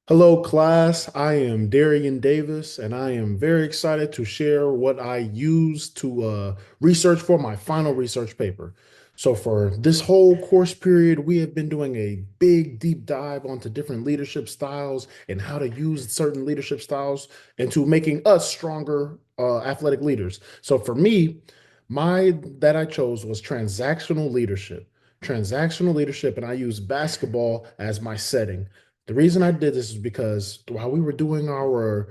Hello, class. I am Darian Davis, and I am very excited to share what I use to research for my final research paper. So, for this whole course period, we have been doing a big deep dive onto different leadership styles and how to use certain leadership styles into making us stronger athletic leaders. So, for me, my that I chose was transactional leadership. Transactional leadership, and I use basketball as my setting. The reason I did this is because while we were doing our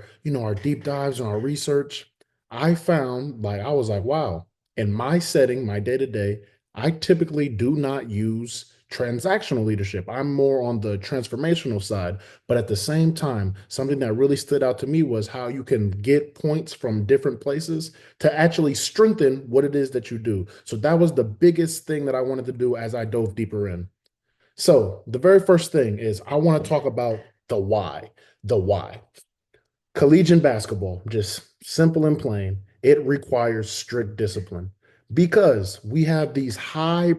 deep dives and our research, I found like I was like, wow, in my setting, my day to day, I typically do not use transactional leadership. I'm more on the transformational side. But at the same time, something that really stood out to me was how you can get points from different places to actually strengthen what it is that you do. So that was the biggest thing that I wanted to do as I dove deeper in. So the very first thing is I want to talk about the why. The why. Collegiate basketball, just simple and plain, it requires strict discipline because we have these high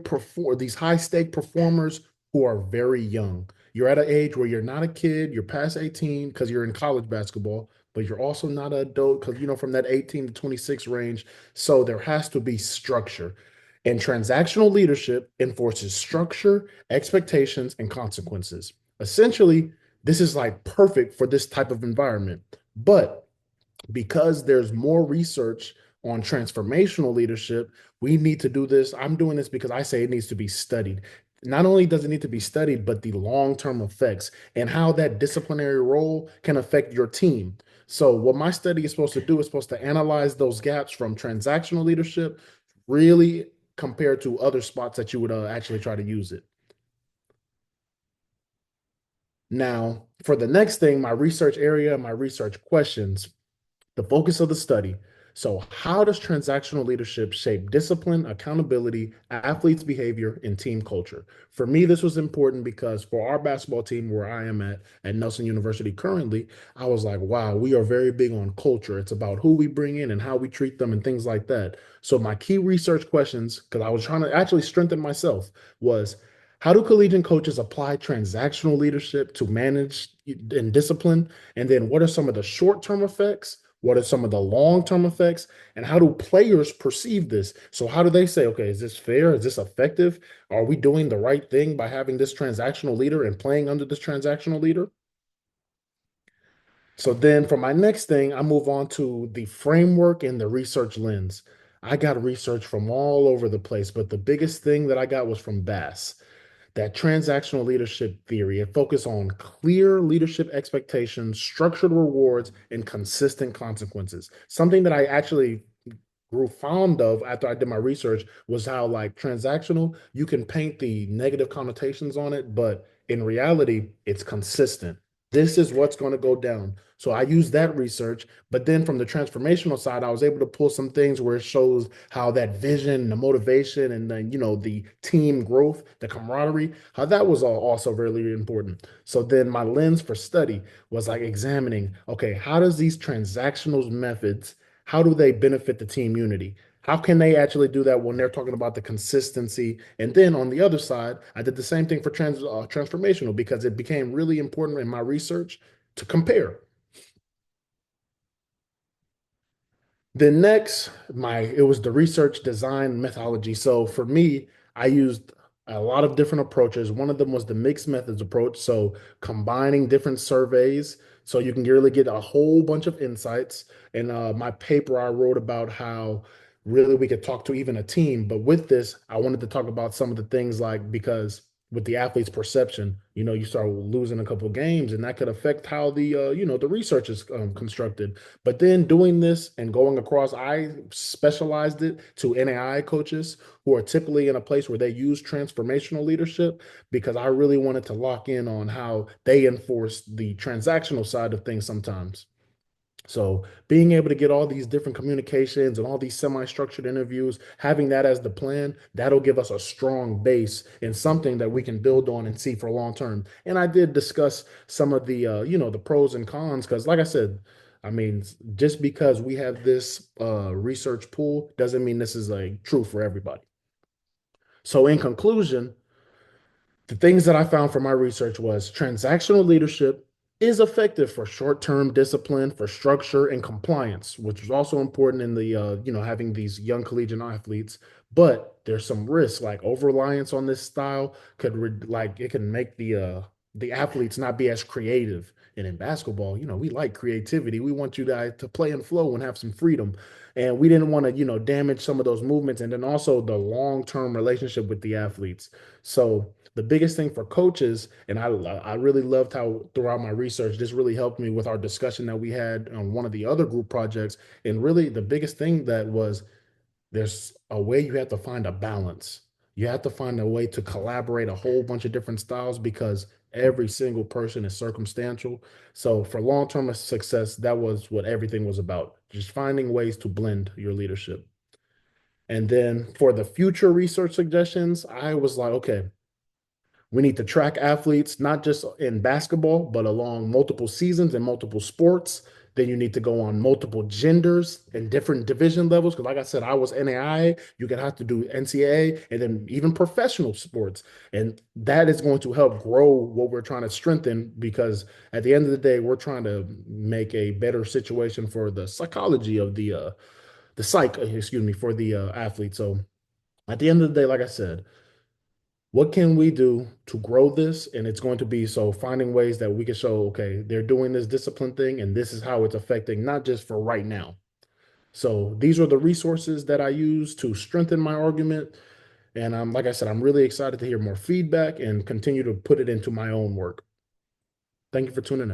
stake performers who are very young. You're at an age where you're not a kid, you're past 18 because you're in college basketball, but you're also not an adult because from that 18 to 26 range. So there has to be structure. And transactional leadership enforces structure, expectations, and consequences. Essentially, this is like perfect for this type of environment. But because there's more research on transformational leadership, we need to do this. I'm doing this because I say it needs to be studied. Not only does it need to be studied, but the long term effects and how that disciplinary role can affect your team. So, what my study is supposed to do is supposed to analyze those gaps from transactional leadership, really compared to other spots that you would actually try to use it. Now, for the next thing, my research area, my research questions, the focus of the study. So, how does transactional leadership shape discipline, accountability, athletes' behavior, and team culture? For me, this was important because for our basketball team, where I am at Nelson University currently, I was like, wow, we are very big on culture. It's about who we bring in and how we treat them and things like that. So, my key research questions, because I was trying to actually strengthen myself, was how do collegiate coaches apply transactional leadership to manage and discipline? And then what are some of the short term effects? What are some of the long term effects? And how do players perceive this? So, how do they say, okay, is this fair? Is this effective? Are we doing the right thing by having this transactional leader and playing under this transactional leader? So, then for my next thing, I move on to the framework and the research lens. I got research from all over the place, but the biggest thing that I got was from Bass, that transactional leadership theory. It focused on clear leadership expectations, structured rewards, and consistent consequences. Something that I actually grew fond of after I did my research was how like transactional, you can paint the negative connotations on it, but in reality, it's consistent. This is what's going to go down. So I used that research, but then from the transformational side, I was able to pull some things where it shows how that vision, the motivation, and then the team growth, the camaraderie, how that was all also really important. So then my lens for study was like examining, okay, how does these transactional methods how do they benefit the team unity? How can they actually do that when they're talking about the consistency? And then on the other side, I did the same thing for transformational because it became really important in my research to compare. Then next, my it was the research design methodology. So for me, I used a lot of different approaches. One of them was the mixed methods approach. So combining different surveys so you can really get a whole bunch of insights. In my paper, I wrote about how really we could talk to even a team. But with this, I wanted to talk about some of the things like because with the athlete's perception, you start losing a couple of games, and that could affect how the research is constructed. But then doing this and going across, I specialized it to NAI coaches who are typically in a place where they use transformational leadership because I really wanted to lock in on how they enforce the transactional side of things sometimes. So being able to get all these different communications and all these semi-structured interviews, having that as the plan, that'll give us a strong base and something that we can build on and see for long term. And I did discuss some of the pros and cons because, like I said, I mean, just because we have this research pool doesn't mean this is like true for everybody. So in conclusion, the things that I found from my research was transactional leadership. is effective for short-term discipline, for structure and compliance, which is also important in the having these young collegiate athletes. But there's some risks, like over reliance on this style could like it can make the athletes not be as creative. And in basketball, we like creativity. We want you to play and flow and have some freedom. And we didn't want to, damage some of those movements, and then also the long-term relationship with the athletes. So the biggest thing for coaches, and I really loved how throughout my research this really helped me with our discussion that we had on one of the other group projects. And really the biggest thing that was, there's a way you have to find a balance. You have to find a way to collaborate a whole bunch of different styles, because every single person is circumstantial. So for long-term success, that was what everything was about, just finding ways to blend your leadership. And then for the future research suggestions, I was like, okay, we need to track athletes, not just in basketball, but along multiple seasons and multiple sports. Then you need to go on multiple genders and different division levels. Because, like I said, I was NAIA. You could have to do NCAA and then even professional sports. And that is going to help grow what we're trying to strengthen, because at the end of the day, we're trying to make a better situation for the psychology of the psych, excuse me, for the athlete. So at the end of the day, like I said, what can we do to grow this? And it's going to be, so finding ways that we can show, okay, they're doing this discipline thing and this is how it's affecting, not just for right now. So these are the resources that I use to strengthen my argument. And like I said, I'm really excited to hear more feedback and continue to put it into my own work. Thank you for tuning in.